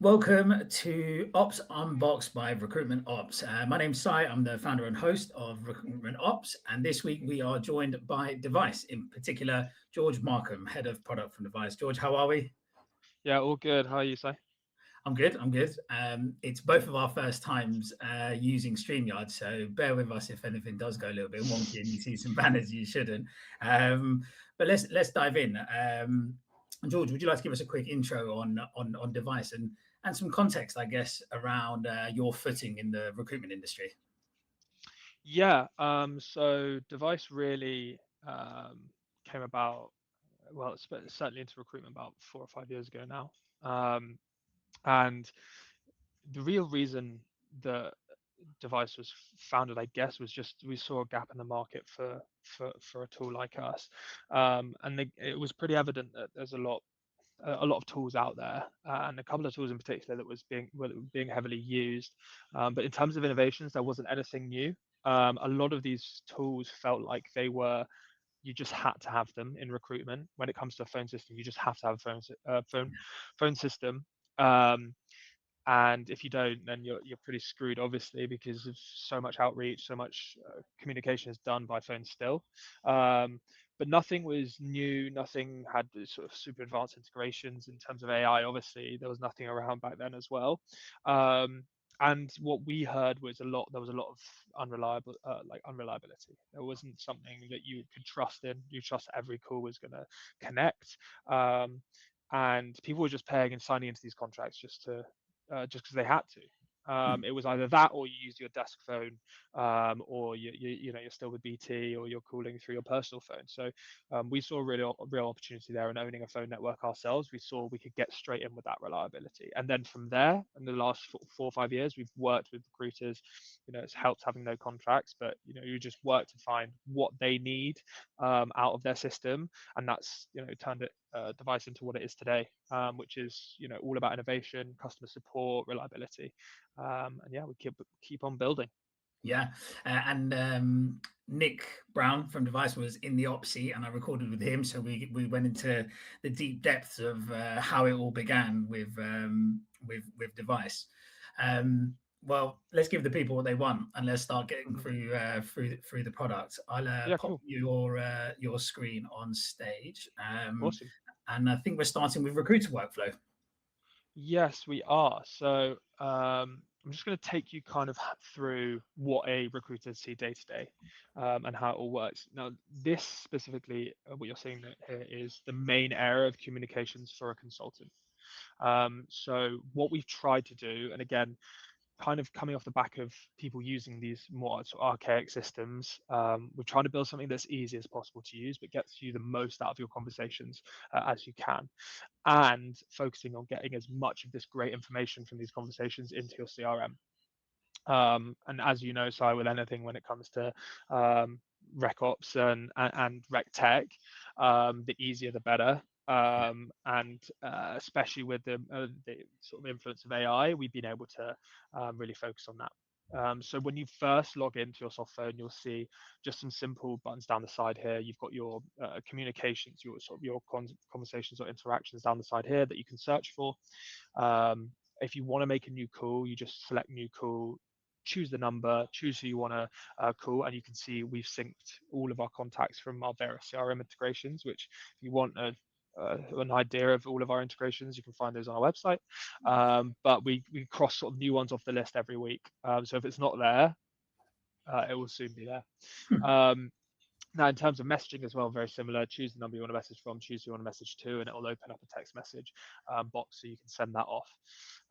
Welcome to Ops Unboxed by Recruitment Ops. My name's Sai. I'm the founder and host of Recruitment Ops. And this week we are joined by Devyce, in particular, George Markham, head of product from Devyce. George, how are we? Yeah, all good. How are you, Si? I'm good. I'm good. It's both of our first times using StreamYard, so bear with us if anything does go a little bit wonky and you see some banners you shouldn't. But let's dive in. George, would you like to give us a quick intro on Device and some context, I guess, around your footing in the recruitment industry? Yeah, so Device really came about, well, certainly into recruitment about 4 or 5 years ago now. And the real reason that Device was founded, I guess, was just we saw a gap in the market for a tool like us. It was pretty evident that there's a lot of tools out there, and a couple of tools in particular that were being heavily used. But in terms of innovations, there wasn't anything new. A lot of these tools felt like you just had to have them in recruitment. When it comes to a phone system, you just have to have a phone system. Um, and if you don't, then you're pretty screwed, obviously, because of so much outreach, so much communication is done by phone still. But nothing was new. Nothing had the sort of super advanced integrations in terms of AI. Obviously, there was nothing around back then as well. Um, and what we heard was there was a lot of unreliability. There wasn't something that you could trust in. You trust every call was going to connect. And people were just paying and signing into these contracts just because they had to. It was either that or you used your desk phone, or you're still with BT, or you're calling through your personal phone. So we saw a real opportunity there in owning a phone network ourselves. We saw we could get straight in with that reliability, and then from there, in the last 4 or 5 years, we've worked with recruiters. It's helped having no contracts, but you just work to find what they need out of their system, and that's turned it Device into what it is today, which is all about innovation, customer support, reliability, and yeah, we keep on building. Yeah, and Nick Brown from Device was in the ops seat, and I recorded with him. So we went into the deep depths of how it all began with Device. Well, let's give the people what they want, and let's start getting Mhm. through the product. I'll Yeah, pop cool, your screen on stage, awesome. and I think we're starting with recruiter workflow. Yes, we are. So I'm just going to take you kind of through what a recruiter see day to day, and how it all works. Now, this specifically, what you're seeing here is the main area of communications for a consultant. So what we've tried to do, and again, kind of coming off the back of people using these more sort of archaic systems, we're trying to build something that's easy as possible to use, but gets you the most out of your conversations as you can, and focusing on getting as much of this great information from these conversations into your CRM. And as you know, Si, with anything when it comes to rec ops and rec tech, the easier the better. And especially with the sort of influence of AI, we've been able to really focus on that. So when you first log into your soft phone, you'll see just some simple buttons down the side here. You've got your communications, your sort of your conversations or interactions down the side here that you can search for. If you want to make a new call, you just select new call, choose the number, choose who you want to call, and you can see we've synced all of our contacts from our various CRM integrations, which if you want an idea of all of our integrations, you can find those on our website. But we cross sort of new ones off the list every week. So if it's not there, it will soon be there. Um, Now, in terms of messaging as well, very similar. Choose the number you want to message from, choose who you want to message to, and it will open up a text message box so you can send that off.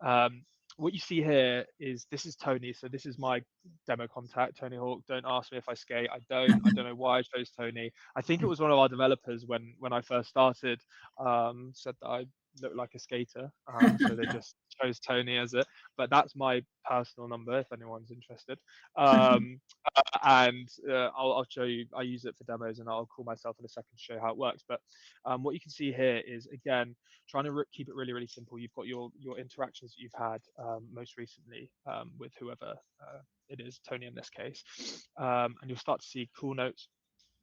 Um, what you see here is this is Tony. So this is my demo contact, Tony Hawk. Don't ask me if I skate. I don't. I don't know why I chose Tony. I think it was one of our developers when I first started said that I looked like a skater. So they just chose Tony as it. But that's my personal number if anyone's interested. Um, and I'll show you. I use it for demos, and I'll call myself in a second to show you how it works. But what you can see here is again trying to keep it really simple. You've got your interactions that you've had most recently with whoever it is, Tony in this case, and you'll start to see cool notes.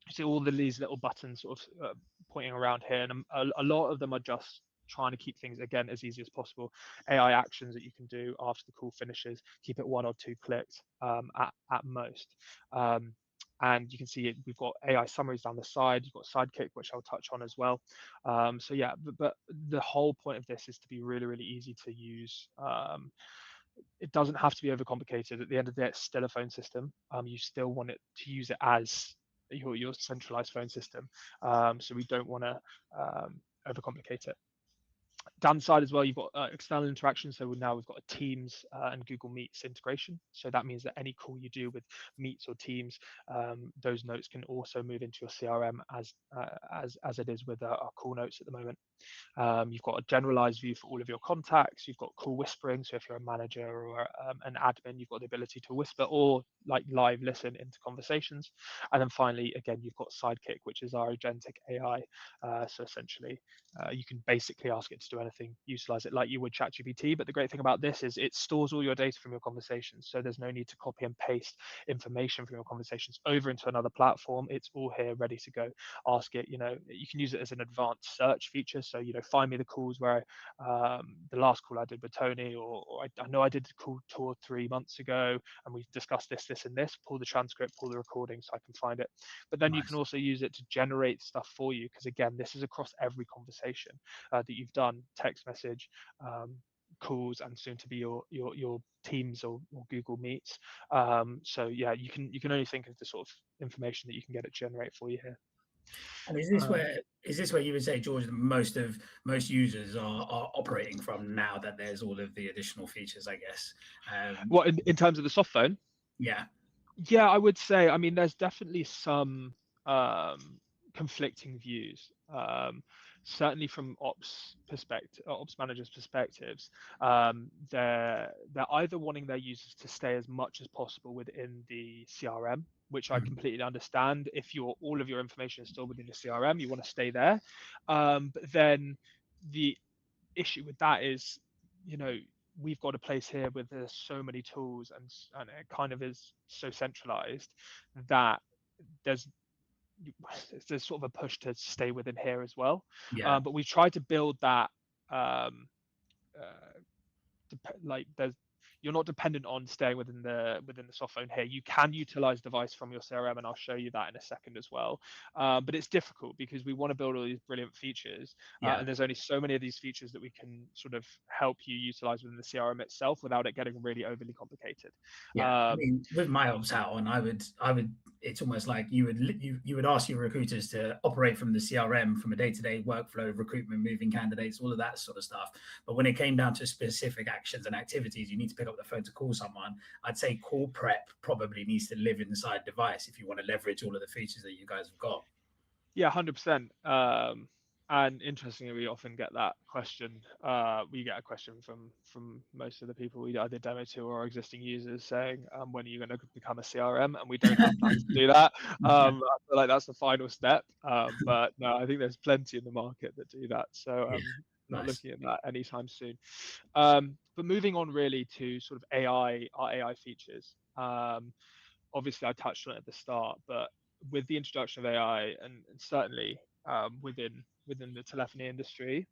You see all these little buttons sort of pointing around here, and a lot of them are just trying to keep things again as easy as possible. AI actions that you can do after the call finishes, keep it 1 or 2 clicks at most. Um, and you can see it, we've got AI summaries down the side. You've got Sidekick, which I'll touch on as well. So yeah, but the whole point of this is to be really, really easy to use. It doesn't have to be overcomplicated. At the end of the day, it's still a phone system. You still want it to use it as your centralized phone system. So we don't want to overcomplicate it. Down the side as well, you've got external interaction. So now we've got a Teams and Google Meets integration. So that means that any call you do with Meets or Teams, those notes can also move into your CRM as it is with our call notes at the moment. You've got a generalized view for all of your contacts. You've got call whispering. So if you're a manager or an admin, you've got the ability to whisper or like live listen into conversations. And then finally, again, you've got Sidekick, which is our agentic AI. So essentially, you can basically ask it to do anything, utilize it like you would ChatGPT. But the great thing about this is it stores all your data from your conversations. So there's no need to copy and paste information from your conversations over into another platform. It's all here ready to go. Ask it, you can use it as an advanced search feature. So, find me the calls where the last call I did with Tony, or I know I did the call 2 or 3 months ago and we've discussed this and this, pull the transcript, pull the recording so I can find it. But then you can Nice. also use it to generate stuff for you. Because again, this is across every conversation that you've done, text message, calls, and soon to be your Teams or Google Meets. So yeah, you can only think of the sort of information that you can get it generate for you here. And Um, is this where you would say, George, that most users are operating from now that there's all of the additional features, I guess? what in terms of the soft phone? Yeah. Yeah, I would say. I mean, there's definitely some conflicting views. Certainly from ops managers' perspectives, they're either wanting their users to stay as much as possible within the CRM, which I Mhm. completely understand. If all of your information is still within the CRM, you want to stay there. But then the issue with that is, you know, we've got a place here where there's so many tools and it kind of is so centralized that there's there's sort of a push to stay within here as well. Yeah. But we've tried to build that um, uh, like there's you're not dependent on staying within the soft phone here. You can utilize Devyce from your CRM, and I'll show you that in a second as well. But it's difficult because we want to build all these brilliant features, Yeah. and there's only so many of these features that we can sort of help you utilize within the CRM itself without it getting really overly complicated. Yeah, I mean, with my ops hat on, I would. It's almost like you would ask your recruiters to operate from the CRM, from a day-to-day workflow, recruitment, moving candidates, all of that sort of stuff. But when it came down to specific actions and activities, you need to pick up the phone to call someone. I'd say call prep probably needs to live inside Devyce if you want to leverage all of the features that you guys have got. Yeah, 100%. And interestingly, we often get that question. We get a question from most of the people we either demo to or existing users saying, "When are you going to become a CRM?" And we don't have plans to do that. I feel like that's the final step. But no, I think there's plenty in the market that do that. So Yeah, not nice. looking at that anytime soon. But moving on really to sort of our AI features. Obviously, I touched on it at the start, but with the introduction of AI and certainly within the telephony industry,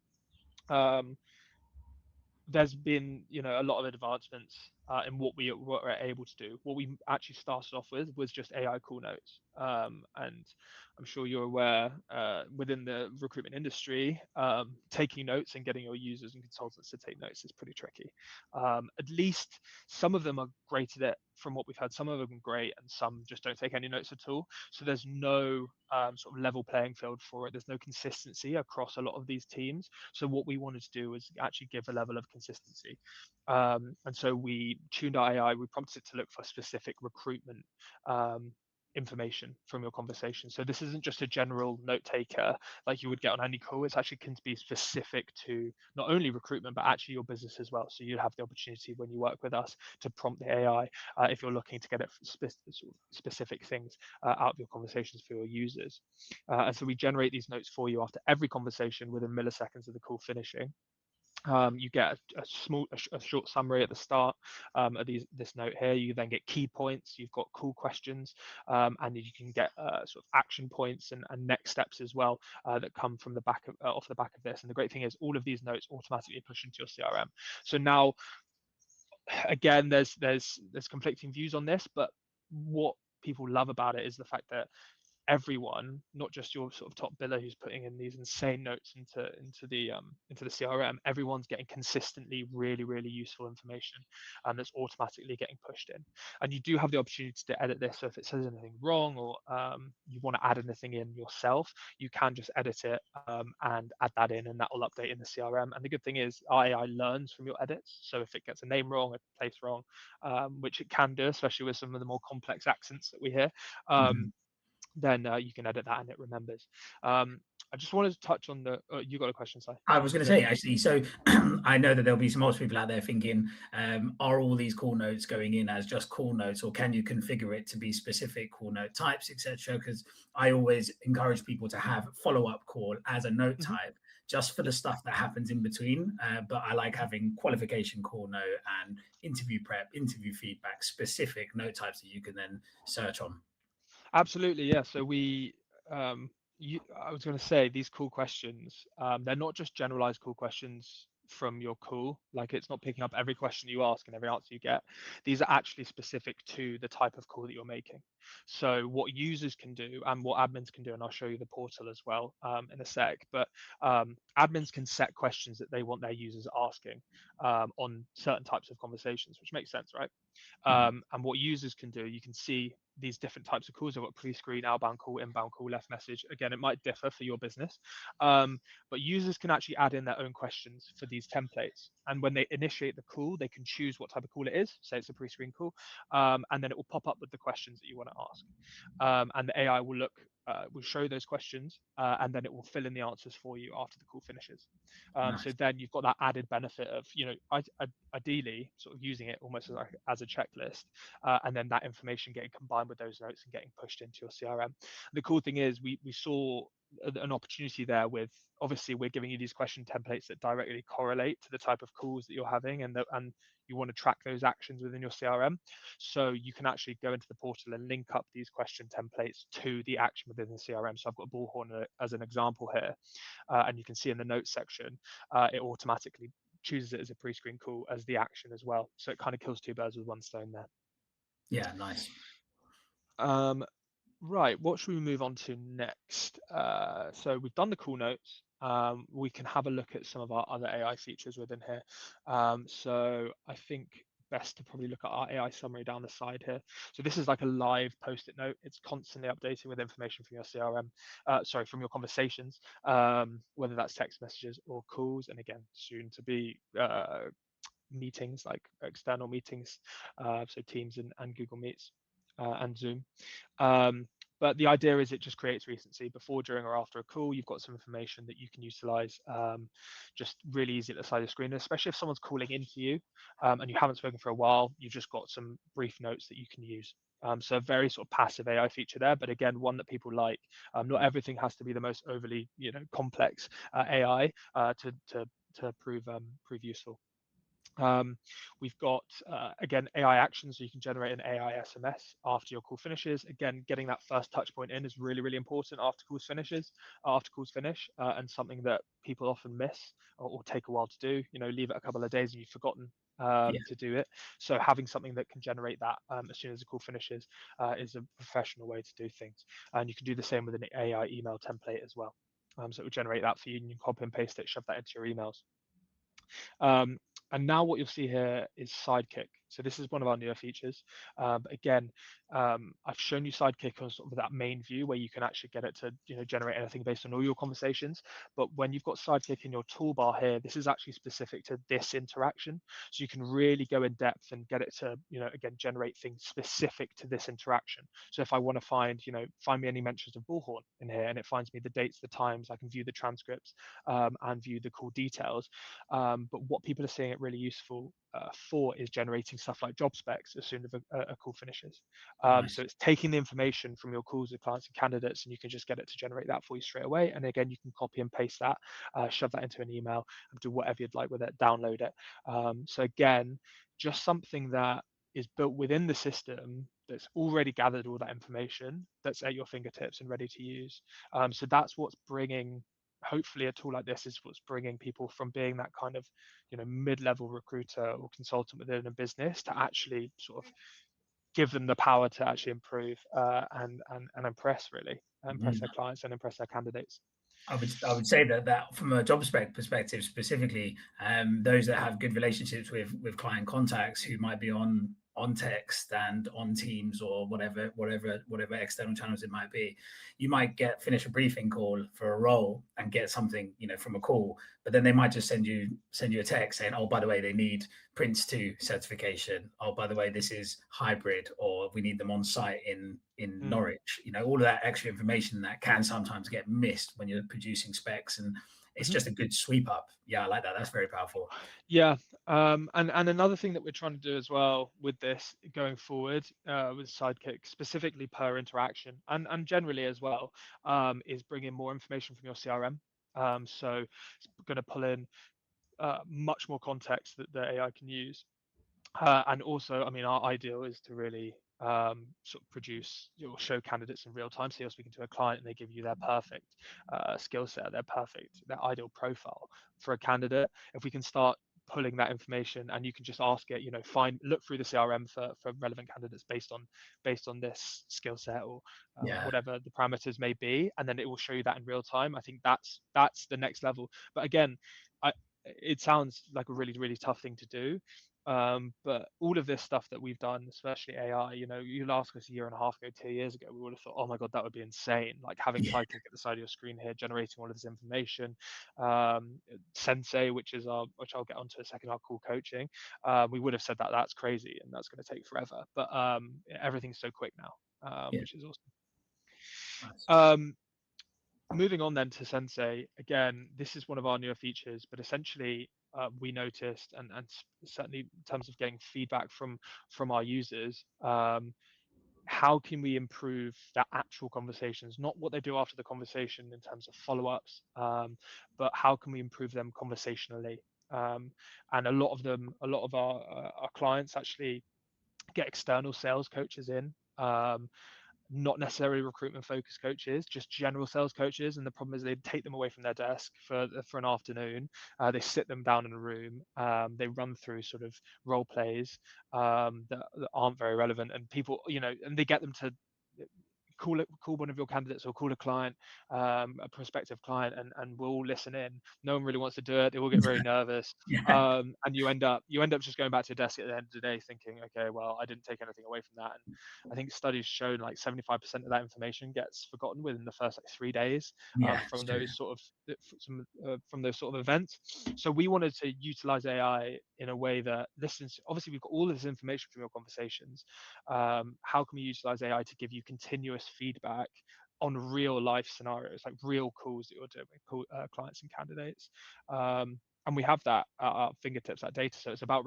um, there's been a lot of advancements in what we're able to do. What we actually started off with was just AI call notes, and I'm sure you're aware within the recruitment industry, taking notes and getting your users and consultants to take notes is pretty tricky. At least some of them are great at it. From what we've heard, some of them are great, and some just don't take any notes at all. So there's no sort of level playing field for it. There's no consistency across a lot of these teams. So what we wanted to do was actually give a level of consistency. And so we tuned our AI, we prompted it to look for specific recruitment information from your conversation. So this isn't just a general note taker like you would get on any call. It's actually can be specific to not only recruitment, but actually your business as well. So you have the opportunity when you work with us to prompt the AI if you're looking to get it specific things out of your conversations for your users. And so we generate these notes for you after every conversation within milliseconds of the call finishing. You get a short summary at the start of this note here. You then get key points. You've got cool questions, and you can get sort of action points and next steps as well that come from the back of off the back of this. And the great thing is all of these notes automatically push into your CRM. So now, again, there's conflicting views on this, but what people love about it is the fact that everyone, not just your sort of top biller who's putting in these insane notes into the CRM, everyone's getting consistently really useful information, and that's automatically getting pushed in. And you do have the opportunity to edit this. So if it says anything wrong, or you want to add anything in yourself, you can just edit it and add that in, and that will update in the CRM. And the good thing is AI learns from your edits. So if it gets a name wrong, a place wrong, which it can do, especially with some of the more complex accents that we hear. Mhm. Then you can edit that and it remembers. I just wanted to touch on the. You got a question, Si? I was going to Go say, ahead. actually, so I know that there'll be some most people out there thinking, are all these call notes going in as just call notes, or can you configure it to be specific call note types, etc.? Because I always encourage people to have follow-up call as a note Hmm. type, just for the stuff that happens in between. But I like having qualification call note and interview prep, interview feedback, specific note types that you can then search on. Absolutely, yeah. So I was going to say these cool questions. They're not just generalized cool questions from your call. Like it's not picking up every question you ask and every answer you get. These are actually specific to the type of call that you're making. So what users can do and what admins can do, and I'll show you the portal as well in a sec. But admins can set questions that they want their users asking on certain types of conversations, which makes sense, right? Mhm. And what users can do, you can see these different types of calls. I've got pre-screen, outbound call, inbound call, left message. Again, it might differ for your business, but users can actually add in their own questions for these templates. And when they initiate the call, they can choose what type of call it is. Say it's a pre-screen call, and then it will pop up with the questions that you want to ask. And the AI will will show those questions, and then it will fill in the answers for you after the call finishes. So Nice. then you've got that added benefit of, ideally sort of using it almost as a checklist, and then that information getting combined with those notes and getting pushed into your CRM. The cool thing is we saw an opportunity there with, obviously we're giving you these question templates that directly correlate to the type of calls that you're having, and you want to track those actions within your CRM. So you can actually go into the portal and link up these question templates to the action within the CRM. So I've got a bullhorn as an example here, and you can see in the notes section, it automatically chooses it as a pre-screen call as the action as well. So it kind of kills two birds with one stone there. Yeah, nice. Um, Right, what should we move on to next? So we've done the cool notes. We can have a look at some of our other AI features within here. So I think best to probably look at our AI summary down the side here. So this is like a live post-it note. It's constantly updating with information from your CRM, from your conversations, whether that's text messages or calls. And again, soon to be meetings, like external meetings, so Teams and Google Meets and Zoom. Um, but the idea is it just creates recency before, during, or after a call. You've got some information that you can utilize, just really easy at the side of the screen, especially if someone's calling into you and you haven't spoken for a while. You've just got some brief notes that you can use. So a very sort of passive AI feature there, but again, one that people like. Not everything has to be the most overly, complex AI to prove useful. Um, we've got, again, AI actions, so you can generate an AI SMS after your call finishes. Again, getting that first touch point in is really important after calls finish, and something that people often miss or take a while to do. Leave it a couple of days and you've forgotten Yeah. to do it. So having something that can generate that as soon as the call finishes is a professional way to do things. And you can do the same with an AI email template as well. So it will generate that for you, and you can copy and paste it, shove that into your emails. Um, and now what you'll see here is Sidekick. So this is one of our newer features. But again, I've shown you Sidekick on sort of that main view where you can actually get it to generate anything based on all your conversations. But when you've got Sidekick in your toolbar here, this is actually specific to this interaction. So you can really go in depth and get it to again generate things specific to this interaction. So if I want to find me any mentions of Bullhorn in here, and it finds me the dates, the times, I can view the transcripts and view the call details. But what people are seeing it really useful for is generating generating stuff like job specs as soon as a call finishes. So Nice. it's taking the information from your calls with clients and candidates, and you can just get it to generate that for you straight away. And again, you can copy and paste that, shove that into an email, and do whatever you'd like with it, download it. So again, just something that is built within the system that's already gathered all that information, that's at your fingertips and ready to use. So that's what's bringing, hopefully a tool like this is what's bringing people from being that kind of, mid-level recruiter or consultant within a business to actually sort of give them the power to actually improve, and impress, really impress their Mhm. clients and impress their candidates. I would say that from a job spec perspective specifically, those that have good relationships with client contacts who might be on text and on Teams or whatever external channels it might be, you might finish a briefing call for a role and get something from a call, but then they might just send you a text saying, oh, by the way, they need Prince 2 certification. Oh, by the way, this is hybrid, or we need them on site in Mm. Norwich. All of that extra information that can sometimes get missed when you're producing specs, and it's Mhm. just a good sweep up. Yeah, I like that. That's very powerful. Yeah, and another thing that we're trying to do as well with this going forward, with Sidekick, specifically per interaction and generally as well, is bringing more information from your CRM. So it's going to pull in much more context that the AI can use. And also, I mean, our ideal is to really sort of produce or show candidates in real time. So you're speaking to a client and they give you their perfect skill set, their ideal profile for a candidate. If we can start pulling that information and you can just ask it, look through the CRM for relevant candidates based on this skill set or Yeah, whatever the parameters may be, and then it will show you that in real time. I think that's the next level. But again, it sounds like a really, really tough thing to do, but all of this stuff that we've done, especially AI, you'd ask us a year and a half ago, 2 years ago, we would have thought, oh my God, that would be insane. Like having yeah, Sidekick at the side of your screen here, generating all of this information. Sensei, which I'll get onto in a second, our call coaching. We would have said that that's crazy and that's going to take forever. But everything's so quick now, yeah. which is awesome. Nice. Um, Moving on then to Sensei, again, this is one of our newer features, but essentially we noticed, and certainly in terms of getting feedback from our users, how can we improve that actual conversations, not what they do after the conversation in terms of follow-ups, but how can we improve them conversationally? And a lot of our clients actually get external sales coaches in. Not necessarily recruitment focused coaches, just general sales coaches. And the problem is they take them away from their desk for an afternoon. They sit them down in a room. They run through sort of role plays that aren't very relevant, and people, and they get them to call one of your candidates or call a client, a prospective client, and we'll all listen in. No one really wants to do it. They all get very nervous, Yeah, and you end up just going back to your desk at the end of the day thinking, okay, well, I didn't take anything away from that. And I think studies shown like 75% of that information gets forgotten within the first like 3 days, yeah, it's from true. those sort of from those sort of events. So we wanted to utilize AI in a way that listens. Obviously, we've got all of this information from your conversations. How can we utilize AI to give you continuous feedback on real life scenarios, like real calls that you're doing with clients and candidates? And we have that at our fingertips, that data. So it's about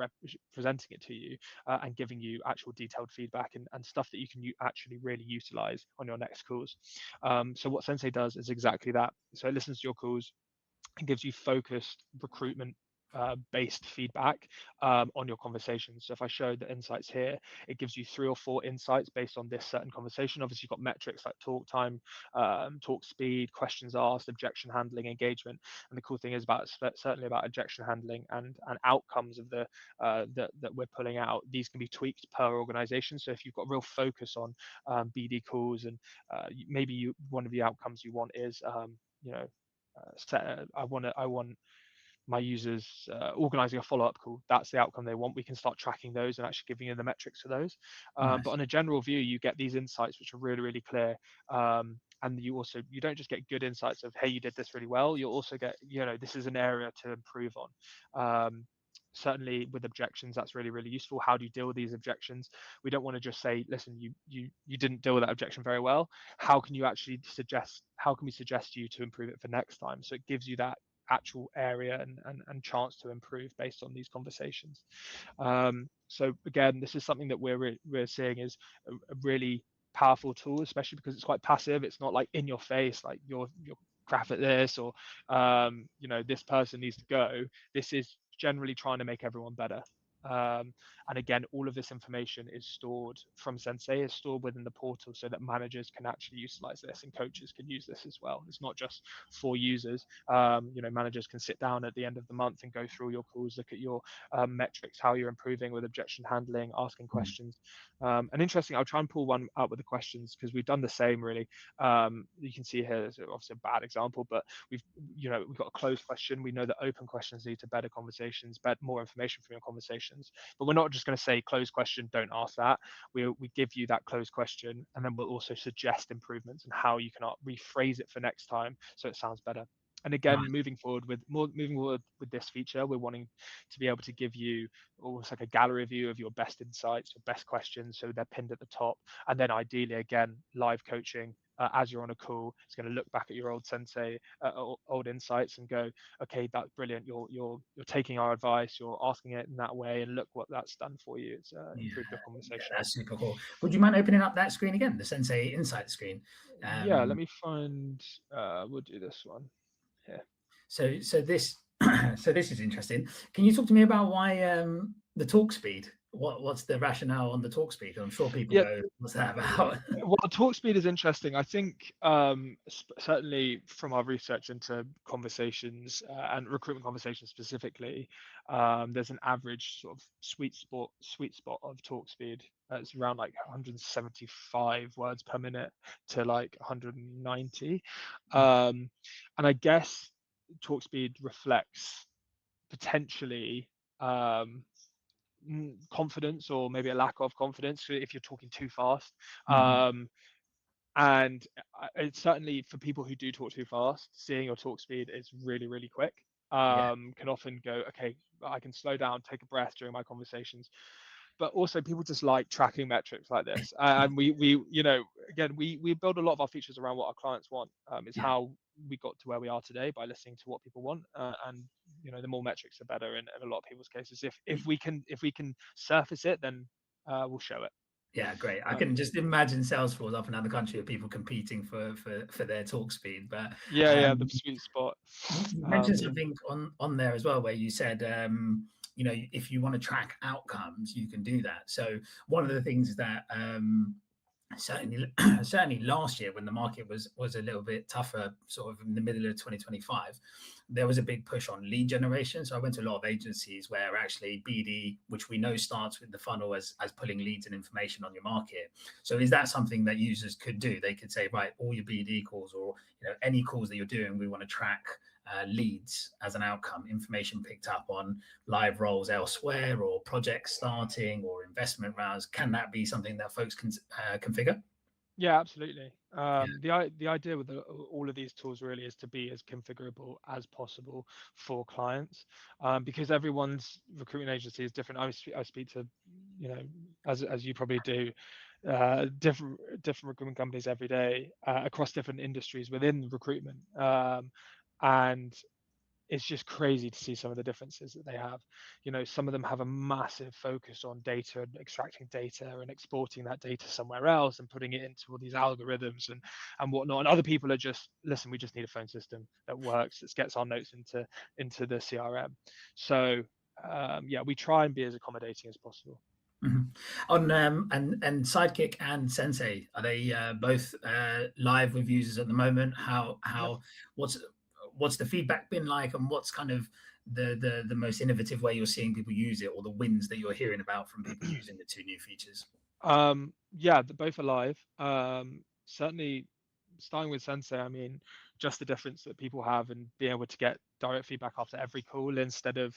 presenting it to you, and giving you actual detailed feedback and stuff that you can actually really utilize on your next calls. So what Sensei does is exactly that. So it listens to your calls and gives you focused recruitment based feedback on your conversations. So if I show the insights here, it gives you 3 or 4 insights based on this certain conversation. Obviously, you've got metrics like talk time, talk speed, questions asked, objection handling, engagement. And the cool thing is certainly about objection handling and outcomes of that we're pulling out. These can be tweaked per organization. So if you've got real focus on BD calls, and maybe one of the outcomes you want is you know I want my users organizing a follow-up call. That's the outcome they want. We can start tracking those and actually giving you the metrics for those. But Nice. on a general view, you get these insights which are really, really clear. And you don't just get good insights of, hey, you did this really well. You'll also get, this is an area to improve on. Certainly with objections, that's really, really useful. How do you deal with these objections? We don't want to just say, listen, you didn't deal with that objection very well. How can we suggest you to improve it for next time? So it gives you that actual area and chance to improve based on these conversations. So again, this is something that we're seeing is a really powerful tool, especially because it's quite passive. It's not like in your face, like you're crap at this, or this person needs to go. This is generally trying to make everyone better. And again, all of this information is stored from Sensei, is stored within the portal so that managers can actually utilize this and coaches can use this as well. It's not just for users. Managers can sit down at the end of the month and go through your calls, look at your metrics, how you're improving with objection handling, asking questions. And interesting, I'll try and pull one out with the questions because we've done the same really. You can see here, there's obviously a bad example, but we've got a closed question. We know that open questions lead to better conversations, more information from your conversations. But we're not just going to say closed question, don't ask that. We give you that closed question, and then we'll also suggest improvements and how you can rephrase it for next time so it sounds better. And again, moving forward with this feature, we're wanting to be able to give you almost like a gallery view of your best insights, your best questions, so they're pinned at the top. And then ideally, again, live coaching as you're on a call. It's going to look back at your old Sensei, old insights, and go, okay, that's brilliant. You're taking our advice. You're asking it in that way, and look what that's done for you. It's improved your conversation. That's super cool. Would you mind opening up that screen again, the Sensei Insight screen? Yeah, let me find. We'll do this one here. So this so this is interesting. Can you talk to me about why the talk speed? What's the rationale on the talk speed? I'm sure people go, what's that about? Well, talk speed is interesting. I think certainly from our research into conversations and recruitment conversations specifically, there's an average sort of sweet spot of talk speed. It's around like 175 words per minute to like 190. And I guess talk speed reflects potentially confidence or maybe a lack of confidence if you're talking too fast. And it's certainly for people who do talk too fast, seeing your talk speed is really, really quick. Can often go, okay, I can slow down, take a breath during my conversations. But also people just like tracking metrics like this. And we again, we build a lot of our features around what our clients want. It's how we got to where we are today, by listening to what people want. And the more metrics the better in a lot of people's cases. If we can surface it, then we'll show it. Yeah, great. I can just imagine Salesforce up and down the country of people competing for their talk speed. But the sweet spot. You mentioned something on there as well, where you said, if you want to track outcomes, you can do that. So one of the things that certainly last year, when the market was a little bit tougher, sort of in the middle of 2025, there was a big push on lead generation. So I went to a lot of agencies where actually BD, which we know starts with the funnel as pulling leads and information on your market. So is that something that users could do? They could say, right, all your BD calls or any calls that you're doing, we want to track leads as an outcome, information picked up on live roles elsewhere or projects starting or investment rounds. Can that be something that folks can configure? Yeah, absolutely. The idea with all of these tools really is to be as configurable as possible for clients, because everyone's recruitment agency is different. I speak to, as you probably do, different recruitment companies every day across different industries within recruitment, and it's just crazy to see some of the differences that they have. Some of them have a massive focus on data and extracting data and exporting that data somewhere else and putting it into all these algorithms and whatnot. And other people are just, listen, we just need a phone system that works, that gets our notes into the CRM. So we try and be as accommodating as possible. On and Sidekick and Sensei, are they both live with users at the moment? What's the feedback been like, and what's kind of the most innovative way you're seeing people use it, or the wins that you're hearing about from people using the two new features? Both are live. Certainly starting with Sensei, I mean, just the difference that people have and being able to get direct feedback after every call instead of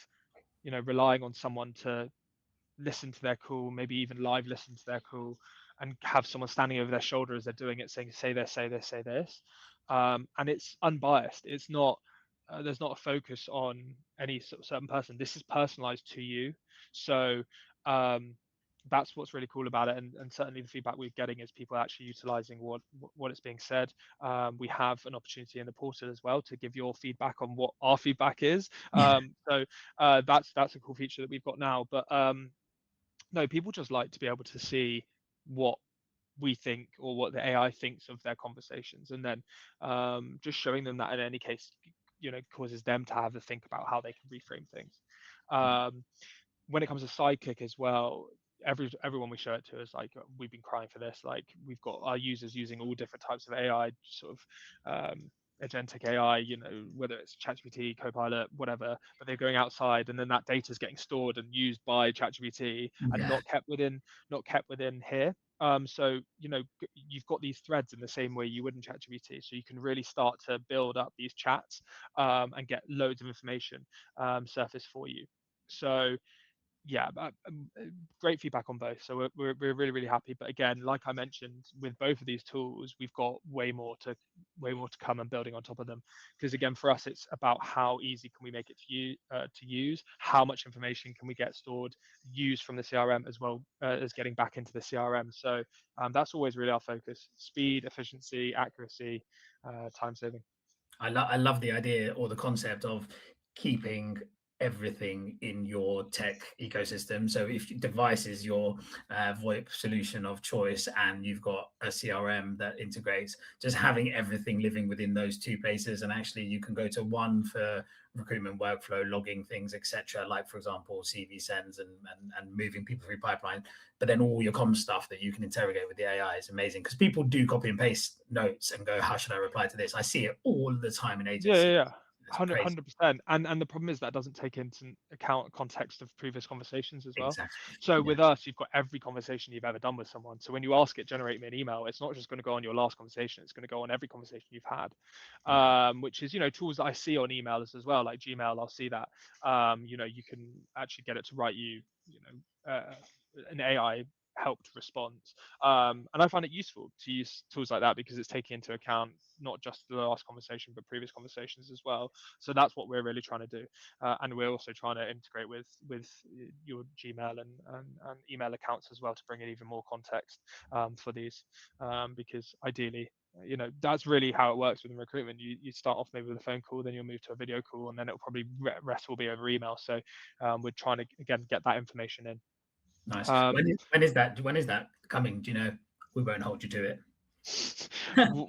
relying on someone to listen to their call, maybe even live listen to their call, and have someone standing over their shoulder as they're doing it saying, say this, say this, say this. And it's unbiased. It's not, there's not a focus on any certain person. This is personalized to you. So that's what's really cool about it, and certainly the feedback we're getting is people actually utilizing what it's being said. We have an opportunity in the portal as well to give your feedback on what our feedback is. So that's a cool feature that we've got now. But no, people just like to be able to see what we think or what the AI thinks of their conversations, and then just showing them that in any case, causes them to have to think about how they can reframe things. Um, when it comes to Sidekick as well, everyone we show it to is like, we've been crying for this. Like, we've got our users using all different types of AI, sort of agentic AI, whether it's ChatGPT, Copilot, whatever, but they're going outside, and then that data is getting stored and used by ChatGPT and Yeah. not kept within here. So you've got these threads in the same way you would in ChatGPT, so you can really start to build up these chats and get loads of information surface for you. So yeah, great feedback on both. So we're really, really happy. But again, like I mentioned, with both of these tools, we've got way more to come and building on top of them. Because again, for us, it's about how easy can we make it to use, how much information can we get stored, used from the CRM, as well as getting back into the CRM. So that's always really our focus: speed, efficiency, accuracy, time saving. I love the idea or the concept of keeping everything in your tech ecosystem. So if Devyce is your VoIP solution of choice, and you've got a CRM that integrates, just having everything living within those two places, and actually you can go to one for recruitment workflow, logging things, etc. Like for example, CV sends and moving people through pipeline, but then all your comms stuff that you can interrogate with the AI is amazing, because people do copy and paste notes and go, how should I reply to this? I see it all the time in Yeah, yeah, agency. yeah. It's crazy. 100%. And the problem is that doesn't take into account context of previous conversations as well. Exactly. So Yeah. with us, you've got every conversation you've ever done with someone. So when you ask it, generate me an email, it's not just going to go on your last conversation. It's going to go on every conversation you've had, Yeah. which is, tools that I see on emails as well, like Gmail. I'll see that. You can actually get it to write you, an AI helped response. And I find it useful to use tools like that because it's taking into account not just the last conversation, but previous conversations as well. So that's what we're really trying to do. And we're also trying to integrate with your Gmail and email accounts as well to bring in even more context for these. Because ideally, that's really how it works within recruitment. You start off maybe with a phone call, then you'll move to a video call, and then it'll probably rest will be over email. So we're trying to again get that information in. Nice. Um, When is that coming? Do you know? We won't hold you to it.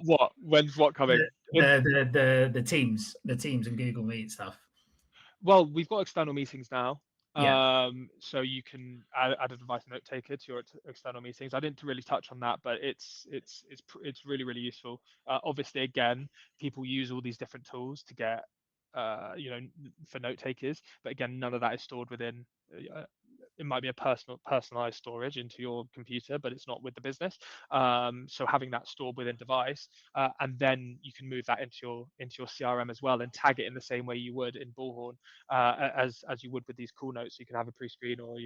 what? When's what coming? The teams and Google Meet stuff. Well, we've got external meetings now. Yeah. So you can add a device note taker to your external meetings. I didn't really touch on that, but it's really, really useful. Obviously, again, people use all these different tools to get for note takers, but again, none of that is stored within. It might be a personalized storage into your computer, but it's not with the business. So having that stored within Devyce, and then you can move that into your CRM as well, and tag it in the same way you would in Bullhorn, as you would with these call notes. You can have a pre-screen or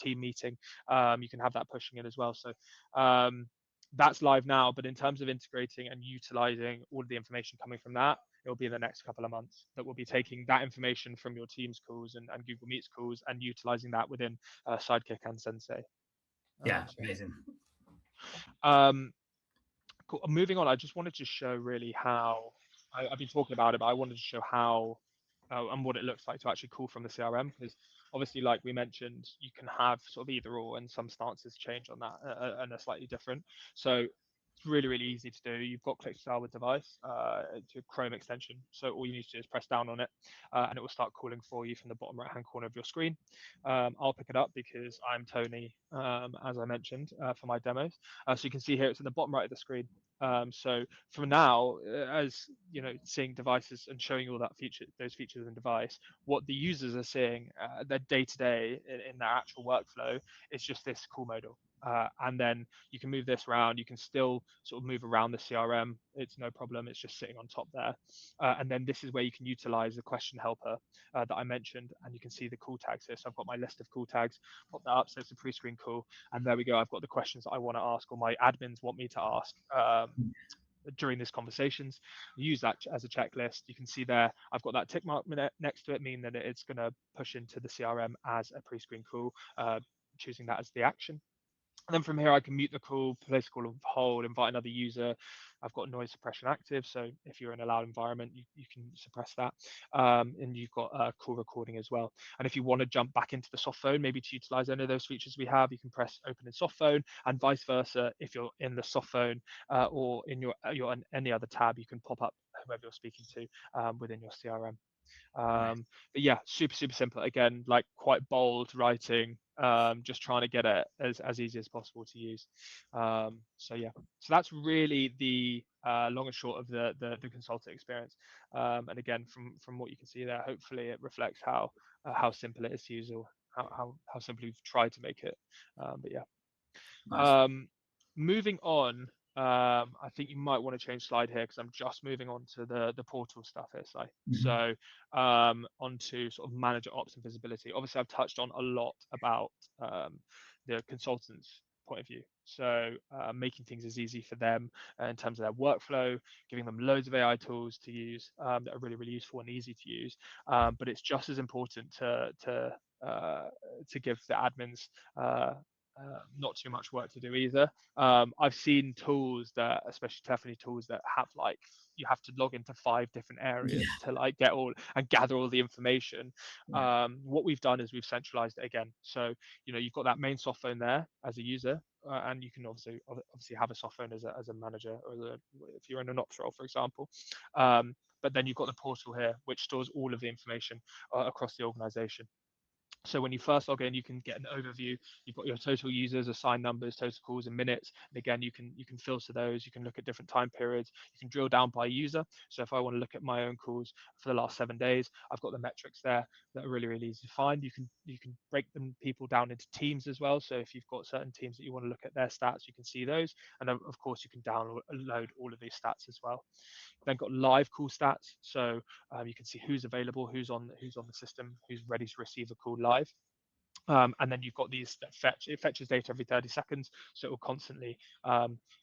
team meeting. You can have that pushing in as well. So that's live now. But in terms of integrating and utilizing all of the information coming from that, it'll be in the next couple of months that we'll be taking that information from your Teams calls and Google Meets calls and utilizing that within Sidekick and Sensei. Yeah. Amazing. Um, cool. Moving on, I just wanted to show really how I've been talking about it, but I wanted to show how and what it looks like to actually call from the CRM, because obviously, like we mentioned, you can have sort of either or, and some stances change on that and are slightly different. So it's really, really easy to do. You've got click style with Devyce, it's a Chrome extension. So all you need to do is press down on it, and it will start calling for you from the bottom right-hand corner of your screen. I'll pick it up because I'm Tony, as I mentioned, for my demos. So you can see here it's in the bottom right of the screen. So for now, as seeing devices and showing all those features in Devyce, what the users are seeing, their day to day in their actual workflow is just this call modal. And then you can move this around. You can still sort of move around the CRM. It's no problem. It's just sitting on top there. And then this is where you can utilize the question helper that I mentioned, and you can see the call tags here. So I've got my list of call tags, pop that up. So it's a pre-screen call. And there we go. I've got the questions that I want to ask, or my admins want me to ask during these conversations. Use that as a checklist. You can see there, I've got that tick mark next to it, meaning that it's going to push into the CRM as a pre-screen call. choosing that as the action. And then from here, I can mute the call, place the call on hold, invite another user. I've got noise suppression active, so if you're in a loud environment, you can suppress that. And you've got call recording as well. And if you want to jump back into the soft phone, maybe to utilize any of those features we have, you can press open in soft phone, and vice versa. If you're in the soft phone or in your on any other tab, you can pop up whoever you're speaking to within your CRM. Nice. But yeah, super simple. Again, like quite bold writing, just trying to get it as easy as possible to use. So yeah, so that's really the long and short of the consultant experience. And again, from what you can see there, hopefully it reflects how simple it is to use, or how simple we've tried to make it. But yeah. Nice. Moving on, I think you might want to change slide here because I'm just moving on to the portal stuff here, Si. Mhm. So onto sort of manager ops and visibility. Obviously, I've touched on a lot about the consultants' point of view. So making things as easy for them in terms of their workflow, giving them loads of AI tools to use that are really useful and easy to use. But it's just as important to give the admins not too much work to do either. I've seen tools that, especially telephony tools, that have like you have to log into 5 different Yeah. areas to like get all and gather all the information. Yeah. What we've done is we've centralized it again. So you've got that main soft phone there as a user, and you can obviously have a soft phone as a manager, or if you're in an ops role, for example. But then you've got the portal here, which stores all of the information across the organization. So when you first log in, you can get an overview. You've got your total users, assigned numbers, total calls in minutes. And again, you can filter those. You can look at different time periods. You can drill down by user. So if I want to look at my own calls for the last 7 days, I've got the metrics there that are really easy to find. You can break them people down into teams as well. So if you've got certain teams that you want to look at their stats, you can see those. And of course, you can download all of these stats as well. Then got live call stats, so you can see who's available, who's on the system, who's ready to receive a call live. And then you've got these that fetch. It fetches data every 30 seconds, so it will constantly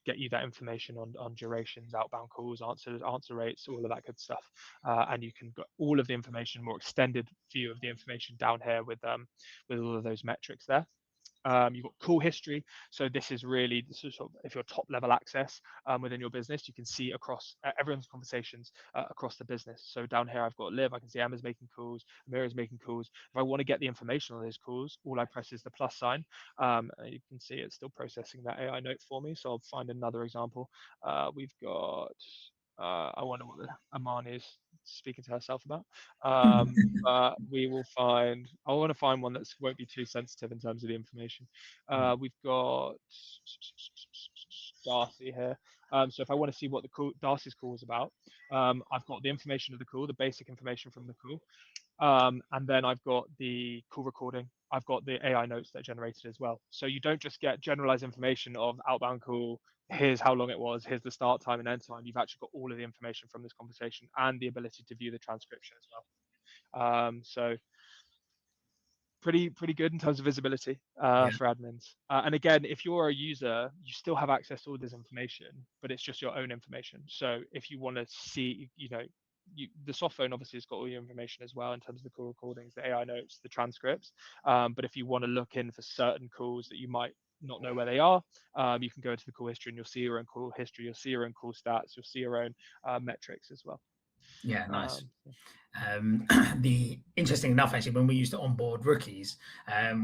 get you that information on durations, outbound calls, answer rates, all of that good stuff. And you can get all of the information, more extended view of the information down here with all of those metrics there. You've got call history. So this is sort of if you're top level access within your business, you can see across everyone's conversations across the business. So down here, I've got Liv. I can see Emma's making calls, Amira's making calls. If I want to get the information on those calls, all I press is the plus sign. You can see it's still processing that AI note for me. So I'll find another example. We've got. I wonder what the Amani is speaking to herself about. But we will find. I want to find one that won't be too sensitive in terms of the information. We've got Darcy here. So if I want to see what Darcy's call is about, I've got the information of the call, the basic information from the call. And then I've got the call recording. I've got the AI notes that are generated as well. So you don't just get generalized information of outbound call. Here's how long it was. Here's the start time and end time. You've actually got all of the information from this conversation and the ability to view the transcription as well. So pretty good in terms of visibility Yeah. for admins. And again, if you're a user, you still have access to all this information, but it's just your own information. So if you want to see, the soft phone obviously has got all your information as well in terms of the call recordings, the AI notes, the transcripts. But if you want to look in for certain calls that you might not know where they are, you can go into the call history and you'll see your own call history, you'll see your own call stats, you'll see your own metrics as well. Yeah, nice. The interesting enough, actually, when we used to onboard rookies,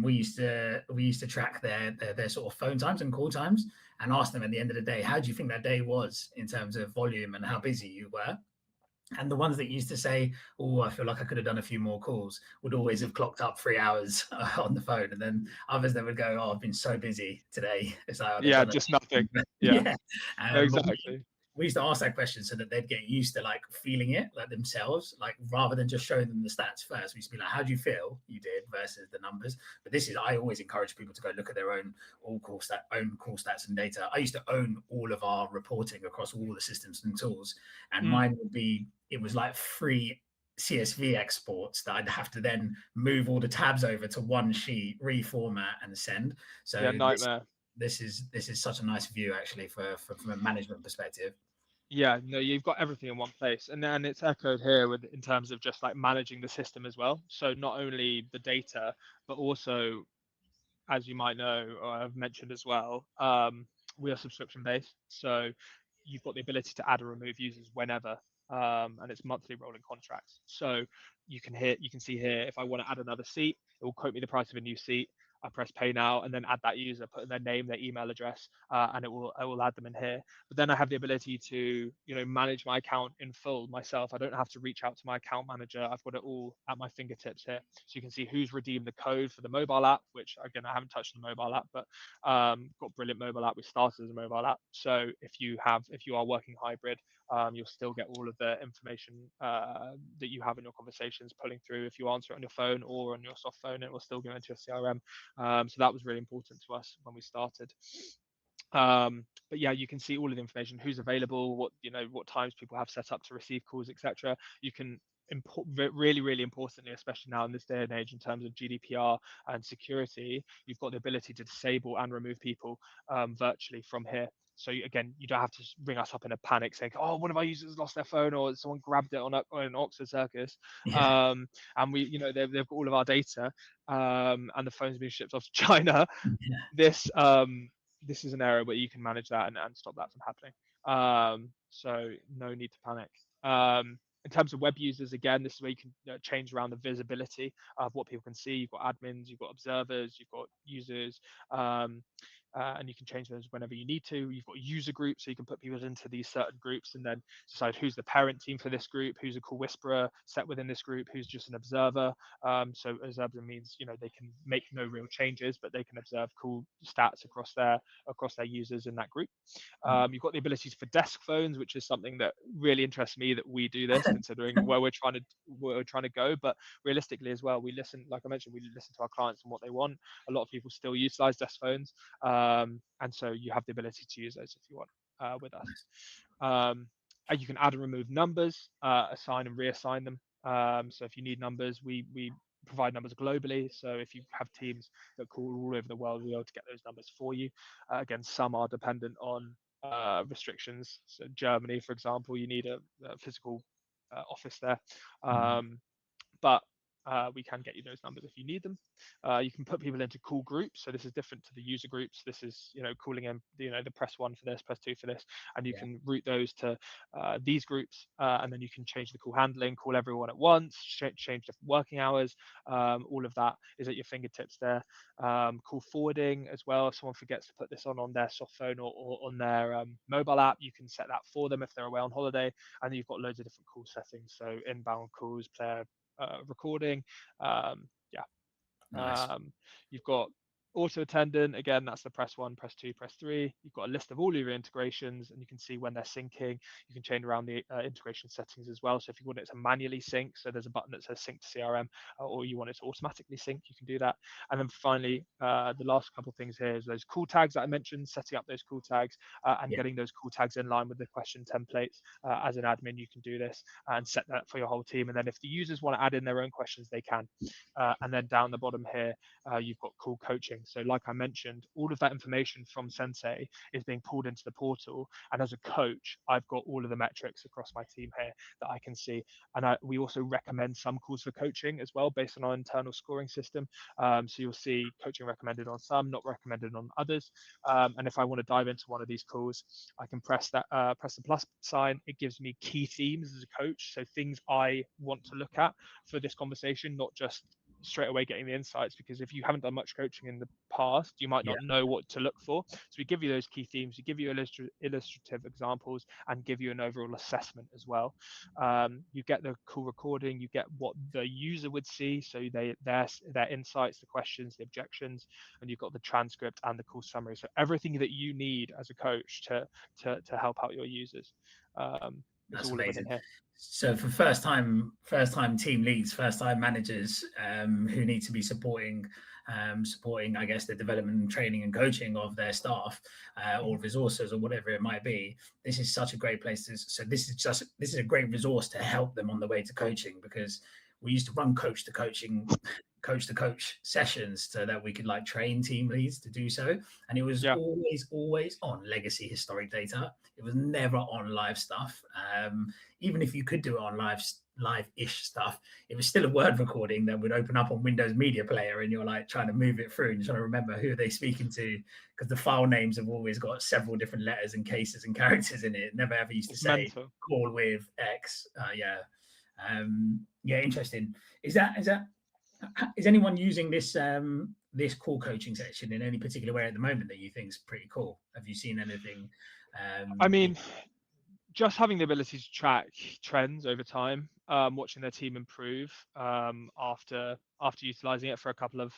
we used to track their sort of phone times and call times, and ask them at the end of the day, how do you think that day was in terms of volume and how busy you were? And the ones that used to say, "Oh, I feel like I could have done a few more calls," would always have clocked up 3 hours on the phone, and then others that would go, "Oh, I've been so busy today." It's like, oh, they've Yeah, done just nothing. it. Yeah, Yeah. But exactly. we used to ask that question so that they'd get used to like feeling it like themselves, like rather than just showing them the stats first. We used to be like, how do you feel you did versus the numbers? But I always encourage people to go look at their own own call stats and data. I used to own all of our reporting across all the systems and tools, and mine would be, it was like free CSV exports that I'd have to then move all the tabs over to one sheet, reformat and send. So Yeah, nightmare. this is such a nice view actually from a management perspective. Yeah, no, you've got everything in one place, and then it's echoed here in terms of just like managing the system as well. So not only the data, but also as you might know, or I've mentioned as well, we are subscription based. So you've got the ability to add or remove users whenever, and it's monthly rolling contracts. So you can see here, if I want to add another seat, it will quote me the price of a new seat. I press pay now and then add that user, put in their name, their email address, and I will add them in here. But then I have the ability to manage my account in full myself. I don't have to reach out to my account manager. I've got it all at my fingertips here. So you can see who's redeemed the code for the mobile app, which again I haven't touched the mobile app, but got brilliant mobile app. We started as a mobile app. So if you are working hybrid, you'll still get all of the information that you have in your conversations pulling through. If you answer it on your phone or on your soft phone, it will still go into your CRM. So that was really important to us when we started. But yeah, you can see all of the information, who's available, what times people have set up to receive calls, etc. You can really importantly, especially now in this day and age, in terms of GDPR and security, you've got the ability to disable and remove people virtually from here. So again, you don't have to ring us up in a panic saying, "Oh, one of our users lost their phone, or someone grabbed it on an Oxford Circus," Yeah. and they've got all of our data, and the phone's been shipped off to China. Yeah. This is an area where you can manage that and stop that from happening. So no need to panic. In terms of web users, again, this is where you can change around the visibility of what people can see. You've got admins, you've got observers, you've got users, and you can change those whenever you need to. You've got user groups, so you can put people into these certain groups and then decide who's the parent team for this group, who's a call whisperer set within this group, who's just an observer. So observer means they can make no real changes, but they can observe cool stats across their users in that group. You've got the ability for desk phones, which is something that really interests me that we do this, considering where we're trying to go. But realistically as well, we listen, like I mentioned, we listen to our clients and what they want. A lot of people still utilize desk phones, and so you have the ability to use those if you want with us. You can add and remove numbers, assign and reassign them. So if you need numbers, we provide numbers globally. So if you have teams that call all over the world, we'll be able to get those numbers for you. Again, some are dependent on restrictions. So Germany, for example, you need a physical office there. But we can get you those numbers if you need them. You can put people into call groups. So this is different to the user groups. This is, calling in, the press 1 for this, press 2 for this, and you can route those to these groups, and then you can change the call handling, call everyone at once, change different working hours. All of that is at your fingertips there. Call forwarding as well. If someone forgets to put this on their soft phone or on their mobile app, you can set that for them if they're away on holiday. And then you've got loads of different call settings. So inbound calls, player recording. Nice. You've got auto attendant. Again, that's the press 1, press 2, press 3. You've got a list of all of your integrations, and you can see when they're syncing. You can change around the integration settings as well. So if you want it to manually sync, so there's a button that says sync to CRM, or you want it to automatically sync, you can do that. And then finally, the last couple of things here is those call tags that I mentioned, setting up those call tags and getting those call tags in line with the question templates. As an admin, you can do this and set that for your whole team. And then if the users want to add in their own questions, they can. And then down the bottom here, you've got call coaching. So like I mentioned, all of that information from Sensei is being pulled into the portal. And as a coach, I've got all of the metrics across my team here that I can see. And we also recommend some calls for coaching as well, based on our internal scoring system. So you'll see coaching recommended on some, not recommended on others. And if I want to dive into one of these calls, I can press the plus sign. It gives me key themes as a coach. So things I want to look at for this conversation, not just straight away getting the insights, because if you haven't done much coaching in the past, you might not know what to look for. So we give you those key themes, we give you illustrative examples, and give you an overall assessment as well. You get the call recording, you get what the user would see, so their insights, the questions, the objections, and you've got the transcript and the call summary. So everything that you need as a coach to help out your users. It's That's all of it in amazing. here. So for first time team leads, first time managers who need to be supporting, I guess, the development and training and coaching of their staff or resources or whatever it might be, this is such a great place. This is a great resource to help them on the way to coaching, because we used to run coach to coaching coach to coach sessions so that we could like train team leads to do so. And it was Yeah. always on legacy historic data. It was never on live stuff. Even if you could do it on live-ish stuff, it was still a word recording that would open up on Windows Media Player, and you're like trying to move it through and trying to remember who are they speaking to, because the file names have always got several different letters and cases and characters in it. Never ever used to It's say mental. call with X. Interesting. Is anyone using this call coaching section in any particular way at the moment that you think is pretty cool? Have you seen anything? I mean, just having the ability to track trends over time, watching their team improve after utilizing it for a couple of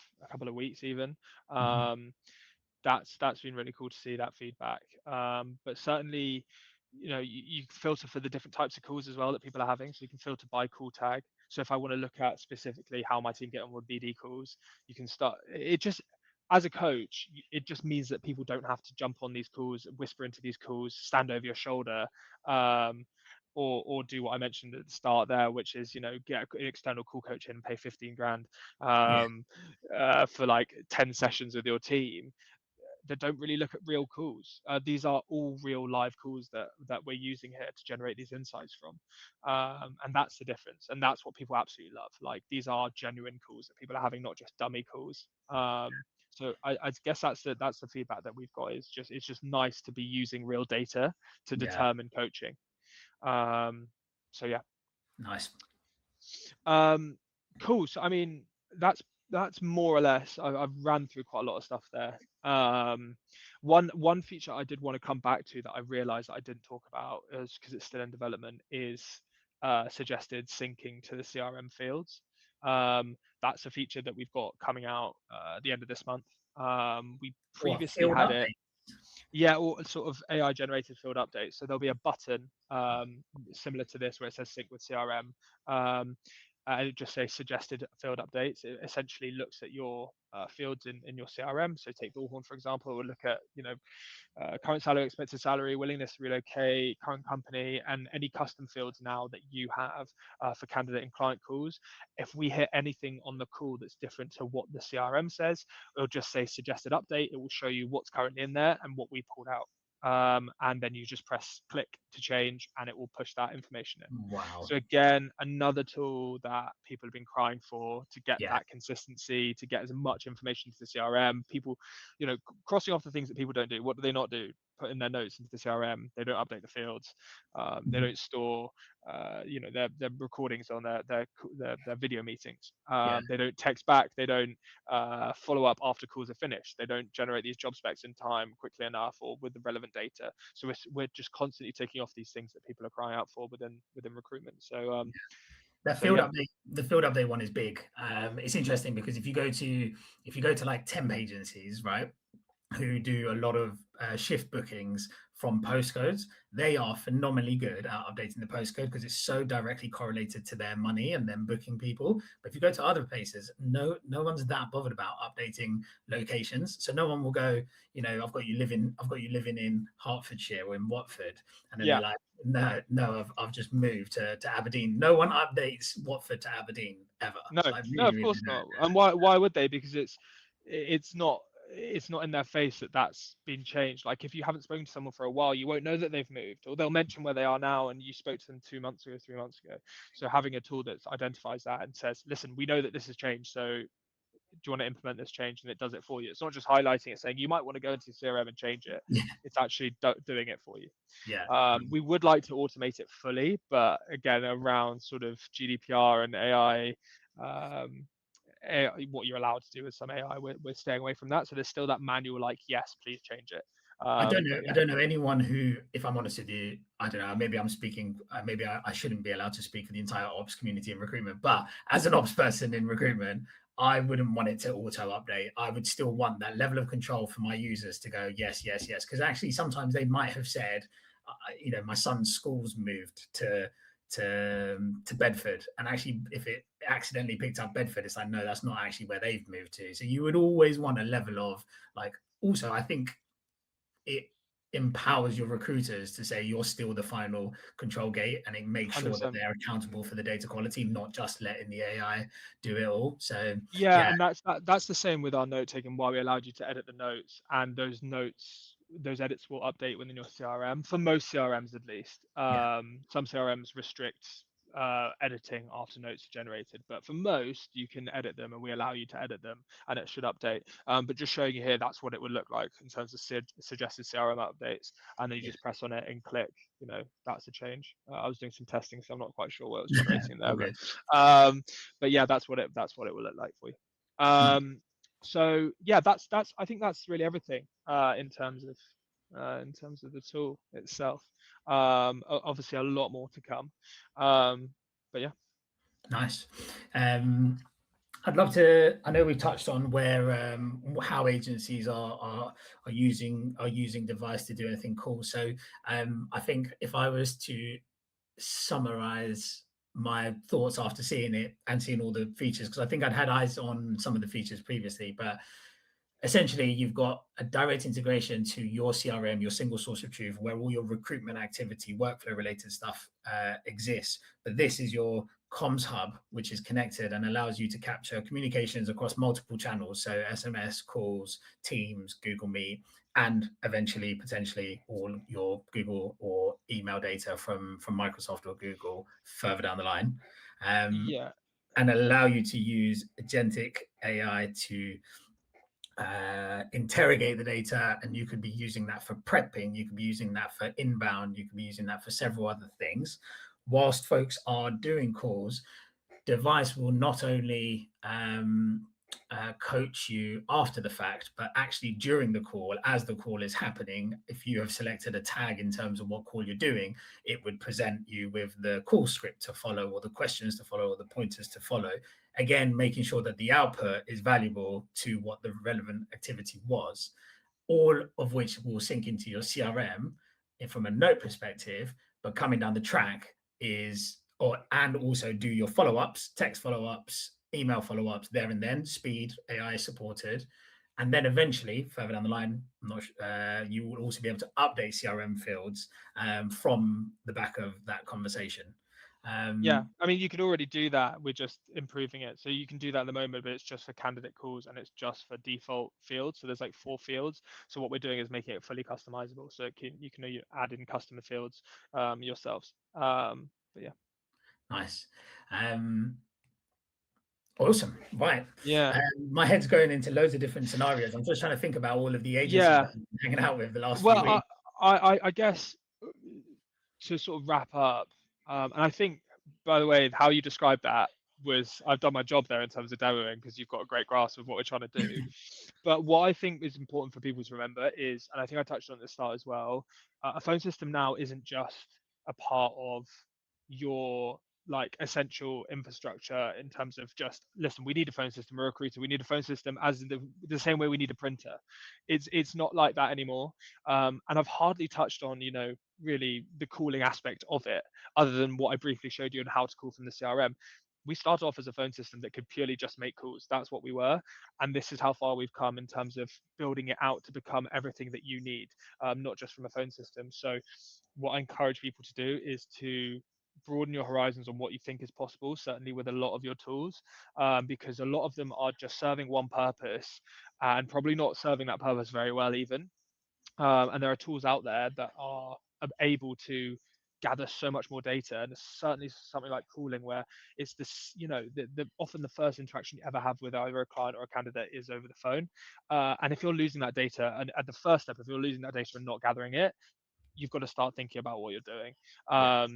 weeks even. That's been really cool to see that feedback. But certainly, you filter for the different types of calls as well that people are having. So you can filter by call tag. So if I want to look at specifically how my team get on with BD calls, you can start. It just, as a coach, it just means that people don't have to jump on these calls, whisper into these calls, stand over your shoulder, or do what I mentioned at the start there, which is get an external call coach in and pay 15 grand for like 10 sessions with your team that don't really look at real calls. These are all real live calls that we're using here to generate these insights from, and that's the difference. And that's what people absolutely love. Like these are genuine calls that people are having, not just dummy calls. So I guess that's the feedback that we've got. It's just nice to be using real data to determine coaching. So yeah. Nice. Cool. So I mean, that's more or less. I've ran through quite a lot of stuff there. One feature I did want to come back to that I realized I didn't talk about is because it's still in development is suggested syncing to the CRM fields. That's a feature that we've got coming out at the end of this month. We previously Field had update? it. Yeah, or sort of AI generated field updates. So there'll be a button similar to this where it says sync with CRM. And it just says suggested field updates. It essentially looks at your fields in your CRM. So take Bullhorn, for example, we'll look at, current salary, expected salary, willingness to relocate, current company, and any custom fields now that you have for candidate and client calls. If we hit anything on the call that's different to what the CRM says, it'll just say suggested update. It will show you what's currently in there and what we pulled out. And then you just press click to change and it will push that information in. Wow. So again, another tool that people have been crying for to get that consistency, to get as much information to the CRM. People, crossing off the things that people don't do. What do they not do? Put in their notes into the CRM. They don't update the fields. They don't store, their recordings on their video meetings. They don't text back. They don't follow up after calls are finished. They don't generate these job specs in time quickly enough or with the relevant data. So we're just constantly taking off these things that people are crying out for within recruitment. So the field update one is big. It's interesting because if you go to like temp agencies, right, who do a lot of shift bookings from postcodes, they are phenomenally good at updating the postcode because it's so directly correlated to their money and them booking people. But if you go to other places, no one's that bothered about updating locations. So no one will go, I've got you living in Hertfordshire or in Watford, and then they're like, no, I've just moved to Aberdeen. No one updates Watford to Aberdeen ever. No, like, really, no, of course not. And why would they? Because it's not in their face that that's been changed. Like if you haven't spoken to someone for a while, you won't know that they've moved, or they'll mention where they are now and you spoke to them 2 months ago, 3 months ago. So having a tool that identifies that and says, listen, we know that this has changed, so do you want to implement this change? And it does it for you. It's not just highlighting it saying you might want to go into CRM and change it. It's actually doing it for you. We would like to automate it fully, but again, around sort of GDPR and AI, what you're allowed to do with some AI, we're staying away from that. So there's still that manual, like, yes, please change it. I don't know anyone who, if I'm honest with you, I don't know, maybe I'm speaking, maybe I shouldn't be allowed to speak for the entire ops community in recruitment, but as an ops person in recruitment, I wouldn't want it to auto update. I would still want that level of control for my users to go, yes. Because actually sometimes they might have said, my son's school's moved to Bedford, and actually if it accidentally picked up Bedford, it's like, no, that's not actually where they've moved to. So you would always want a level of like, also I think empowers your recruiters to say you're still the final control gate, and it makes sure that 100%. they're accountable for the data quality, not just letting the AI do it all. So Yeah, yeah, and that's the same with our note taking. Why we allowed you to edit the notes, and those notes, those edits will update within your CRM for most CRMs at least. yeah, Some CRMs restrict editing after notes are generated, but for most you can edit them, and we allow you to edit them, and it should update. But just showing you here, that's what it would look like in terms of suggested CRM updates, and then you yeah, just press on it and click. That's a change. I was doing some testing, so I'm not quite sure what it was generating there, all good. um, but yeah, that's what it will look like for you. So yeah, that's I think that's really everything in terms of the tool itself. Obviously, a lot more to come, but yeah. Nice. I'd love to. I know we touched on where how agencies are using Devyce to do anything cool. So I think if I was to summarize my thoughts after seeing it and seeing all the features, because I think I'd had eyes on some of the features previously, but essentially you've got a direct integration to your CRM, your single source of truth, where all your recruitment activity, workflow related stuff exists. But this is your comms hub, which is connected and allows you to capture communications across multiple channels. So SMS, calls, Teams, Google Meet, and eventually potentially all your Google or email data from Microsoft or Google further down the line. Yeah, And allow you to use agentic AI to interrogate the data, and you could be using that for prepping, you could be using that for inbound, you could be using that for several other things. Whilst folks are doing calls, Devyce will not only coach you after the fact, but actually during the call, as the call is happening, if you have selected a tag in terms of what call you're doing, it would present you with the call script to follow, or the questions to follow, or the pointers to follow. Again, making sure that the output is valuable to what the relevant activity was, all of which will sync into your CRM from a note perspective, but coming down the track is, and also do your follow-ups, text follow-ups, email follow-ups there and then, speed, AI supported. And then eventually, further down the line, you will also be able to update CRM fields from the back of that conversation. yeah. I mean, you could already do that. We're just improving it. So you can do that at the moment, but it's just for candidate calls and it's just for default fields. So there's like 4 fields. So what we're doing is making it fully customizable. So you can add in customer fields yourselves. But yeah. Nice. Um, Awesome. Right. Yeah. My head's going into loads of different scenarios. I'm just trying to think about all of the agencies that Yeah. I've been hanging out with the last few Well, weeks. I guess to sort of wrap up, and I think, by the way, how you described that was I've done my job there in terms of demoing because you've got a great grasp of what we're trying to do. But what I think is important for people to remember is, and I think I touched on it at the start as well, a phone system now isn't just a part of your like essential infrastructure in terms of just listen, we need a phone system, we're a recruiter, we need a phone system as in the same way we need a printer. It's not like that anymore. And I've hardly touched on, really the calling aspect of it, other than what I briefly showed you on how to call from the CRM. We started off as a phone system that could purely just make calls. That's what we were. And this is how far we've come in terms of building it out to become everything that you need, not just from a phone system. So, what I encourage people to do is to broaden your horizons on what you think is possible, certainly with a lot of your tools, because a lot of them are just serving one purpose and probably not serving that purpose very well, even. And there are tools out there that are able to gather so much more data, and certainly something like calling, where it's this, often the first interaction you ever have with either a client or a candidate is over the phone. And if you're losing that data, and at the first step, if you're losing that data and not gathering it, you've got to start thinking about what you're doing. Yeah.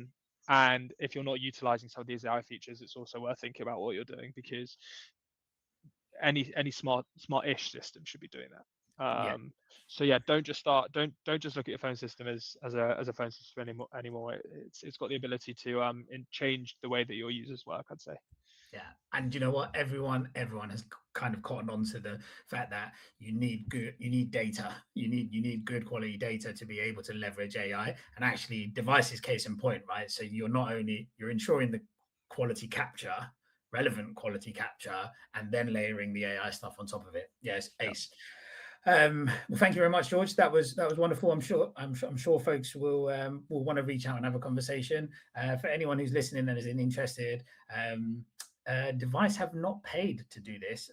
And if you're not utilizing some of these AI features, it's also worth thinking about what you're doing, because any smart-ish system should be doing that. Yeah. So yeah, don't just look at your phone system as a phone system anymore. It's got the ability to change the way that your users work, I'd say. Yeah. And you know what? Everyone has kind of cottoned on to the fact that you need data. You need good quality data to be able to leverage AI. And actually, Devyce's case in point, right? So you're ensuring the quality capture, relevant quality capture, and then layering the AI stuff on top of it. Yes, Yeah. ace. Well, thank you very much, George. That was wonderful. I'm sure folks will want to reach out and have a conversation. For anyone who's listening and is interested, Devyce have not paid to do this,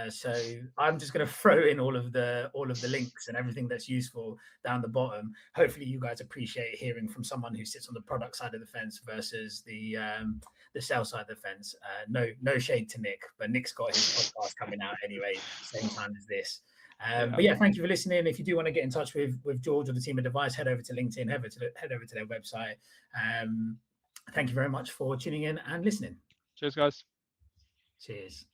so I'm just going to throw in all of the links and everything that's useful down the bottom. Hopefully, you guys appreciate hearing from someone who sits on the product side of the fence versus the sales side of the fence. No shade to Nick, but Nick's got his podcast coming out anyway, same time as this. But yeah, thank you for listening. If you do want to get in touch with George or the team at Devyce, head over to LinkedIn, head over to their website. Thank you very much for tuning in and listening. Cheers, guys. Cheers.